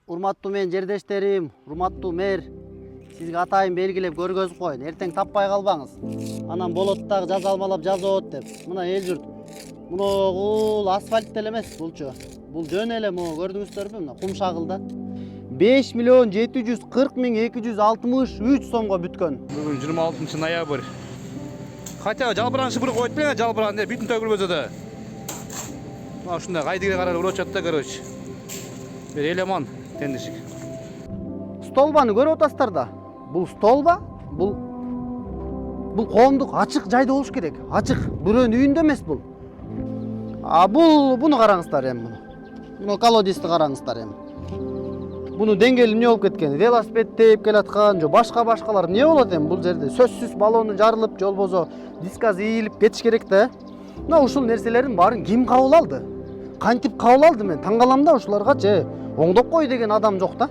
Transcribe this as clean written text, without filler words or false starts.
Урматтуу менин жердештерим, урматтуу мэр, сизге атайын белгилеп көргөзүп коеюн. Эртең таппай калбаңыз. Анан болот дагы жазалмалап жазып деп. Мына эл журт. Бул асфальт деле эмес булчу. Бул жөн эле могу көрдүңүздөрбү? Мына кум шагылда. 5.740.263 сомго бүткөн. Бүгүн 26 ноябрь. Хотя жалбыран шыбыр коюп берген, жалбыран деп бүтүн төгүлбөсө да. Мына ушундай кайдыгы карап урачат да, короче. Бир элеман тендишик. Столбаны көрүп атасыздар да. Бул столба, бул коомдук ачык жайда болуш керек. Ачык, бирөөнүн үйүндө эмес бул. Буну караңыздар эми муну. Муну колодезди караңыздар эми. Буну деңгээли эмне болуп кеткен? Велосипед тээп келаткан, же башкалар эмне болот эми бул жерде? Сөзсүз баллону жарылып, же болбосо дискасы ийилип кетиш керек да. Мына ушул нерселердин баарын ким кабыл алды? Кантип кабыл алды? Мен таң калам да ушуларга. Же оңдоп кой деген адам жок да.